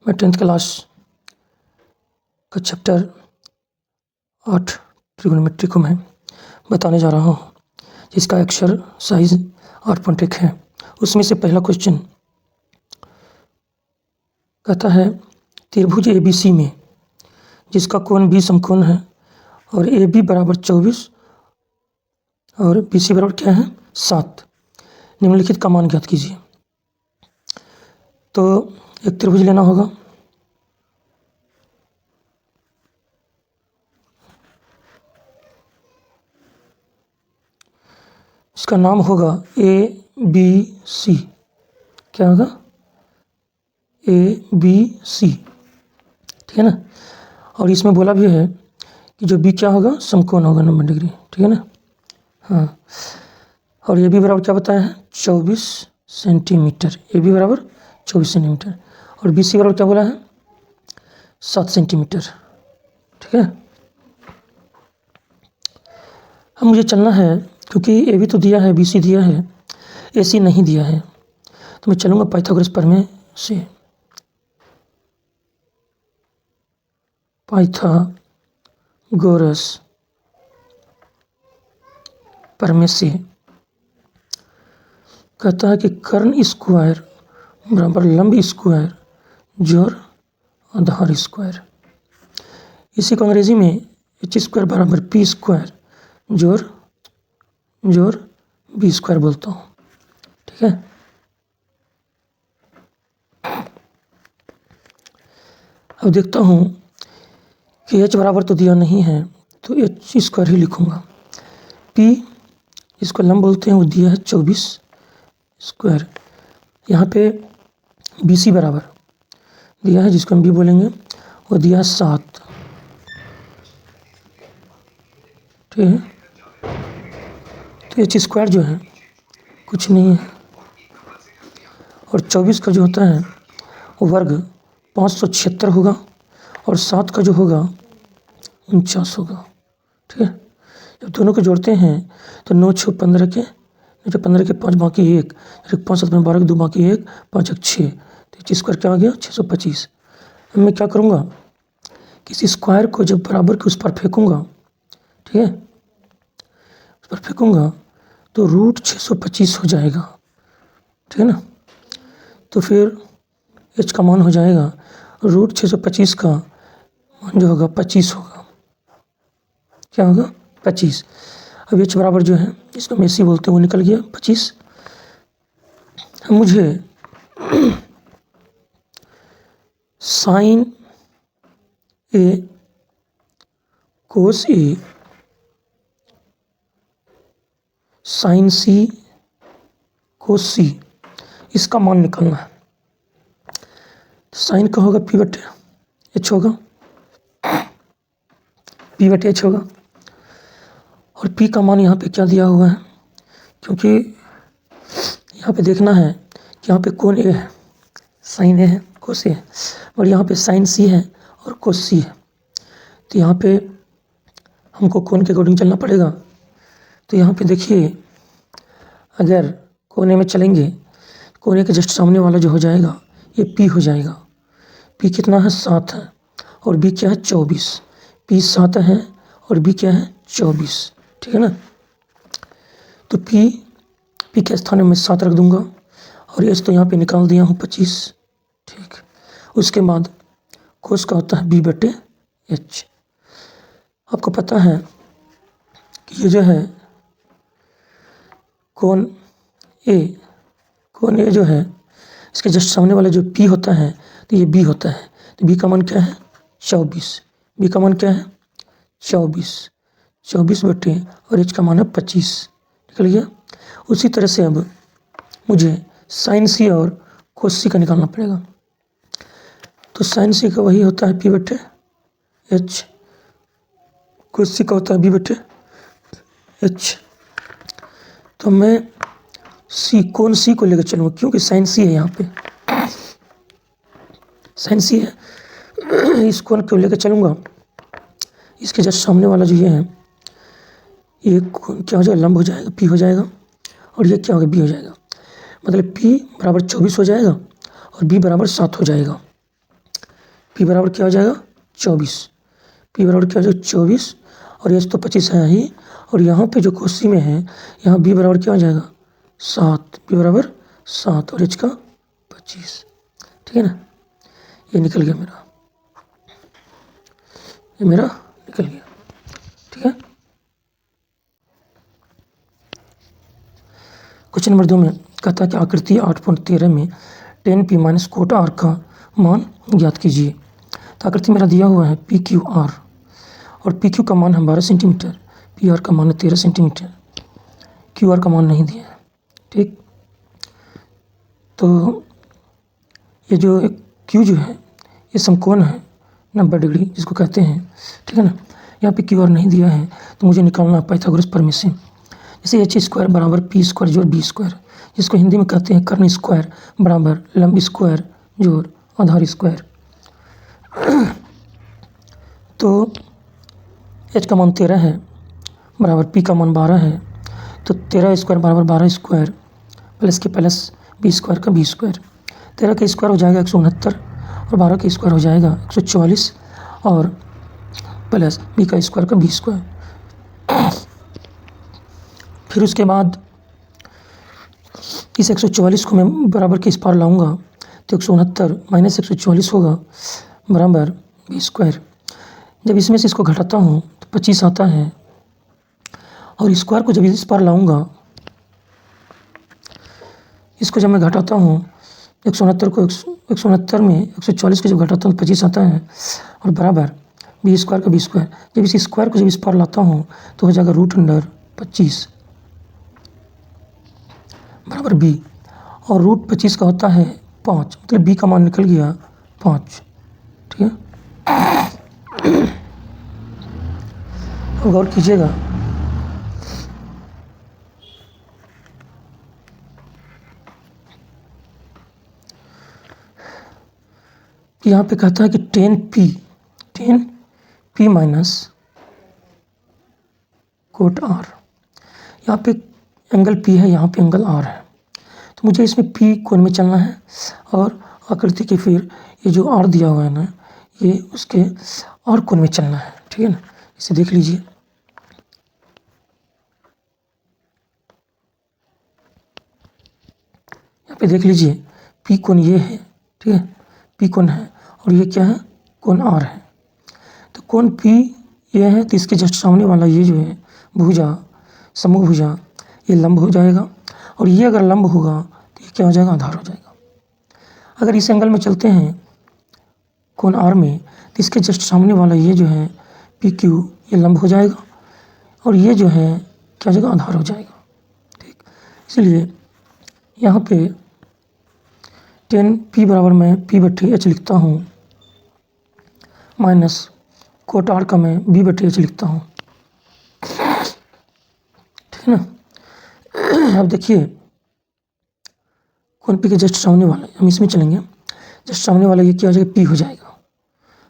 मैं 10th class का chapter 8 trigonometry को मैं बताने जा रहा हूँ, जिसका एक्सरसाइज 8.1 है। उसमें से पहला क्वेश्चन कहता है त्रिभुज ABC में जिसका कोण B समकोण है और AB बराबर 24 और BC बराबर क्या है 7, निम्नलिखित का मान ज्ञात कीजिए। तो एक त्रिभुज लेना होगा, इसका नाम होगा ABC। क्या होगा ABC, ठीक है ना। और इसमें बोला भी है कि जो B क्या होगा समकोण होगा 90 डिग्री, ठीक है ना। हाँ, और AB बराबर क्या बताया है 24 सेंटीमीटर, AB बराबर 24 सेंटीमीटर और BC बराबर क्या बोला है 7 सेंटीमीटर, ठीक है। अब मुझे चलना है, क्योंकि AB तो दिया है, BC दिया है, AC नहीं दिया है, तो मैं चलूँगा पाइथागोरस प्रमेय से। पाइथागोरस प्रमेय से कहता है कि कर्ण स्क्वायर बराबर लंब स्क्वायर जोड़ आधार स्क्वायर। इसी को अंग्रेजी में H स्क्वायर बराबर P स्क्वायर जोड़ B स्क्वायर बोलता हूँ, ठीक है। अब देखता हूँ कि H बराबर तो दिया नहीं है, तो H स्क्वायर ही लिखूँगा। P इसको लंब बोलते हैं, वो दिया है 24 स्क्वायर। यहाँ पे BC बराबर दिया है, जिसको हम B बोलेंगे, वो दिया है 7, ठीक है। तो H स्क्वायर जो है कुछ नहीं है, और 24 का जो होता है वो वर्ग 576 होगा, और 7 का जो होगा 49 होगा, ठीक है। जब दोनों को जोड़ते हैं तो 9 6 15 के 15 के 5 बाकी 1, 5 7 में 12 के 2 बाकी 1, 5 1 6, तो H स्क्वायर क्या आ गया 625। अब मैं क्या करूँगा, किसी स्क्वायर को जब बराबर के उस पर फेंकूँगा, ठीक है, उस पर फेंकूँगा तो रूट 625 हो जाएगा, ठीक है ना। तो फिर H का मान हो जाएगा रूट 625 का मान जो होगा 25 होगा। क्या होगा 25। अब H बराबर जो है, इसको हम AC बोलते हैं, वो निकल गया 25। मुझे sine A cos A sine C cos C इसका मान निकालना है। साइन का होगा P/H होगा, P/H होगा, और P का मान यहाँ पे क्या दिया हुआ है, क्योंकि यहाँ पे देखना है कि यहाँ पे कोण A है, साइन A है, कोस A है, और यहाँ पे साइन C है और कोस C है। तो यहाँ पे हमको कोण के अकॉर्डिंग चलना पड़ेगा। तो यहाँ पे देखिए, अगर कोने में चलेंगे, कोने के जस्ट सामने वाला जो हो जाएगा ये P हो जाएगा। P कितना है 7 है, और B क्या है 24। P 7 है और B क्या है 24, ठीक है ना। तो P के स्थान में मैं 7 रख दूंगा, और H तो यहाँ पे निकाल दिया हूँ 25, ठीक। उसके बाद कोस का होता है B/H। आपको पता है कि ये जो है कोण A जो है, इसके जस्ट सामने वाला जो P होता है तो ये B होता है। तो B का मान क्या है 24, B का मान क्या है 24 बटे, और H का मान है 25, निकल गया। उसी तरह से अब मुझे साइन C और कोस C का निकालना पड़ेगा। तो साइन C का वही होता है P/H, कोस C का होता है B/H। तो मैं कोण C को लेकर चलूँगा, क्योंकि साइन C है, यहाँ पे साइन C है, इस कोण को लेकर चलूँगा। इसके जस्ट सामने वाला जो ये है, ये क्या हो जाएगा लंब हो जाएगा, P हो जाएगा, और ये क्या होगा B हो जाएगा। मतलब P बराबर 24 हो जाएगा और B बराबर 7 हो जाएगा। पी बराबर क्या हो जाएगा 24, पी बराबर क्या हो जाएगा 24, और एच तो 25 है ही, और यहाँ पे जो क्वेश्चन में है यहाँ बी बराबर क्या हो जाएगा 7, बी बराबर 7 और एच का 25, ठीक है ना। ये निकल गया मेरा, ये मेरा निकल गया, ठीक है। क्वेश्चन नंबर 2 में कहता है कि आकृति 8.13 में 10p माइनस कोट आर का मान ज्ञात कीजिए। तो आकृति मेरा दिया हुआ है पी क्यू आर, और पी क्यू का मान है 12 सेंटीमीटर, पी आर का मान है 13 सेंटीमीटर, क्यू आर का मान नहीं दिया है, ठीक। तो ये जो क्यू जो है ये समकोण है 90 डिग्री जिसको कहते हैं, ठीक है ना। यहाँ पे क्यू आर नहीं दिया है तो मुझे निकालना पाइथागोरस प्रमेय से। जैसे एच स्क्वायर बराबर पी स्क्वायर जोड़ बी स्क्वायर, जिसको हिंदी में कहते हैं कर्ण स्क्वायर बराबर लंब स्क्वायर जोड़ आधार स्क्वायर। तो एच का मान 13 है बराबर पी का मान 12 है, तो 13 स्क्वायर बराबर 12 स्क्वायर प्लस के प्लस बी स्क्वायर का बी स्क्वायर। 13 का स्क्वायर हो जाएगा 169, और 12 का स्क्वायर हो जाएगा 144, और प्लस बी का स्क्वायर का बी स्क्वायर। फिर उसके बाद इस 144 को मैं बराबर के इस पार लाऊंगा तो 169 माइनस 144 होगा बराबर बी स्क्वायर। जब इसमें से इसको घटाता हूँ तो 25 आता है, और स्क्वायर को जब इस पार लाऊंगा, इसको जब मैं घटाता हूँ 169 को 169 में 144 को जब घटाता हूँ तो 25 आता है, और बराबर बी स्क्वायर का बी स्क्वायर। जब इस स्क्वायर को जब इस पार लाता हूँ तो हो जाएगा √25 बराबर बी, और √25 का होता है 5, मतलब बी का मान निकल गया 5, ठीक है। अब गौर कीजिएगा, कि यहाँ पे कहता है कि 10p माइनस कोट आर। यहाँ पे एंगल P है, यहाँ पे एंगल R है, तो मुझे इसमें P कोण में चलना है, और आकृति के फिर ये जो R दिया हुआ है ना, ये उसके R कोण में चलना है, ठीक है ना। इसे देख लीजिए, यहाँ पे देख लीजिए P कोण ये है, ठीक है, P कोण है, और ये क्या है कोण R है। तो कोण P ये है, तो इसके जस्ट सामने वाला ये जो है भुजा, समूह भुजा, ये लंब हो जाएगा, और ये अगर लंब होगा तो ये क्या हो जाएगा आधार हो जाएगा। अगर इस एंगल में चलते हैं कोण R में, तो इसके जस्ट सामने वाला ये जो है पी क्यू ये लंब हो जाएगा, और ये जो है क्या हो जाएगा आधार हो जाएगा, ठीक। इसलिए यहाँ पे 10p बराबर मैं p/h लिखता हूँ, माइनस कोट R का मैं b/h लिखता हूँ, ठीक है ना। अब देखिए कोण P के जस्ट सामने वाला, हम इसमें चलेंगे, जस्ट सामने वाला ये क्या हो जाएगा P हो जाएगा।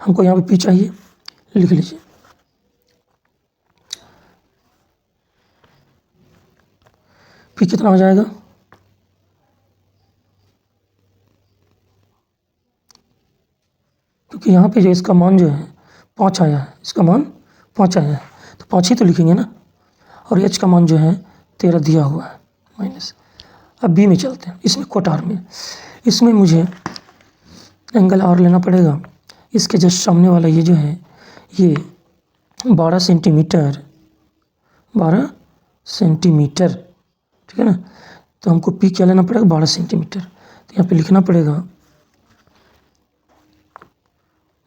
हमको यहाँ पे P चाहिए, लिख लीजिए, P कितना हो जाएगा, क्योंकि यहाँ पे जो इसका मान जो है 5 आया है, इसका मान 5 आया है, तो 5 ही तो लिखेंगे ना, और H का मान जो है 13 दिया हुआ है माइनस। अब B में चलते हैं, इसमें कोट R में, इसमें मुझे एंगल R लेना पड़ेगा। इसके जस्ट सामने वाला ये जो है ये 12 सेंटीमीटर, 12 सेंटीमीटर, ठीक है ना। तो हमको P क्या लेना पड़ेगा 12 सेंटीमीटर, तो यहाँ पे लिखना पड़ेगा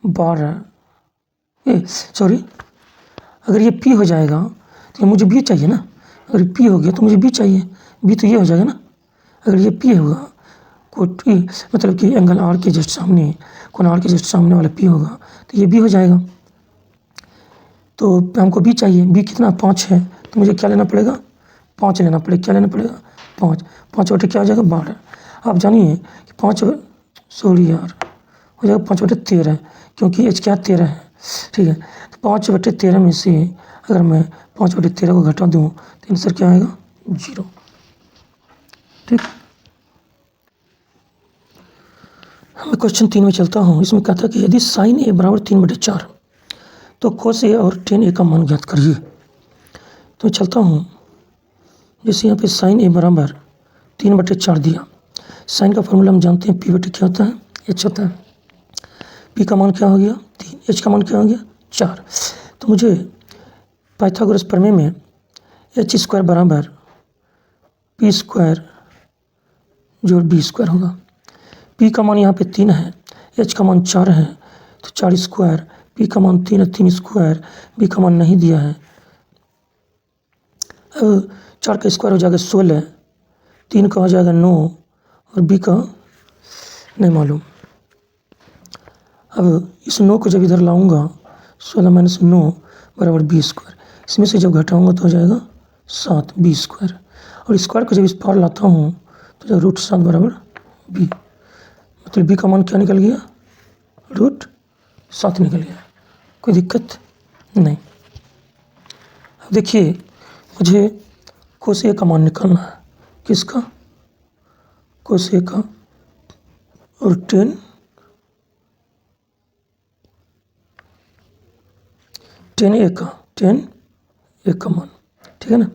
12 सॉरी, अगर ये P हो जाएगा तो ये मुझे B चाहिए ना, अगर P हो गया तो मुझे B चाहिए, B तो ये हो जाएगा ना। अगर ये P होगा कोट P, मतलब कि एंगल R के जस्ट सामने, कोण R के जस्ट सामने वाला P होगा तो ये B हो जाएगा। तो हमको B चाहिए, B कितना 5 है, तो मुझे क्या लेना पड़ेगा 5 लेना पड़ेगा, क्या लेना पड़ेगा 5, 5 क्या हो जाएगा 12। आप जानिए कि 5 सॉरी यार हो जाएगा 5/13, क्योंकि H क्या 13 है, ठीक है। तो 5/13 में से अगर मैं 5/13 को घटा दूँ तो आंसर क्या आएगा 0, ठीक। मैं क्वेश्चन 3 में चलता हूँ। इसमें कहता है कि यदि साइन ए बराबर 3/4 तो कोस ए और टेन ए का मान ज्ञात करिए। तो मैं चलता हूँ, जैसे यहाँ पे साइन ए बराबर 3/4 दिया। साइन का फॉर्मूला हम जानते हैं, p/, क्या होता है, h होता है। p का मान क्या हो गया 3, h का मान क्या हो गया 4। तो मुझे पाइथागोरस प्रमेय में h² बराबर p² जोड़ b² होगा। p का मान यहाँ पे 3 है, h का मान 4 है, तो 4²। p का मान 3 है, 3²। b का मान नहीं दिया है। अब 4 का स्क्वायर हो जाएगा 16, 3 का हो जाएगा 9 और b का नहीं मालूम। अब इस 9 को जब इधर लाऊंगा, 16 - 9 बराबर b²। इसमें से जब घटाऊंगा तो हो जाएगा 7 b²। और स्क्वायर को जब इस पार लाता हूँ तो जब √7 बराबर b, मतलब b का मान क्या निकल गया, √7 निकल गया। कोई दिक्कत नहीं। अब देखिए, मुझे कोस ए का मान निकालना है। किसका, कोस ए का, और टेन ए का मान, ठीक है ना।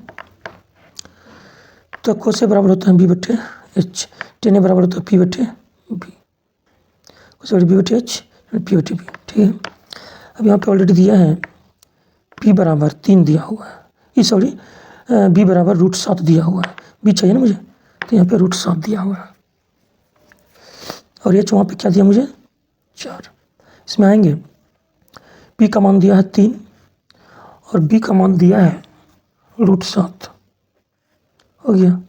तो कोस ए बराबर होता है b/h, टेन ए बराबर होता है p/b, कोस b/h p/b, ठीक है। अब यहाँ पे ऑलरेडी दिया है p बराबर 3 दिया हुआ है, ये सॉरी b बराबर √7 दिया हुआ है। b चाहिए ना मुझे, तो यहाँ पे √7 दिया हुआ है। और h वहाँ पे क्या दिया मुझे 4। इसमें आएंगे, p का मान दिया है 3 और b का मान दिया है √7, हो गया।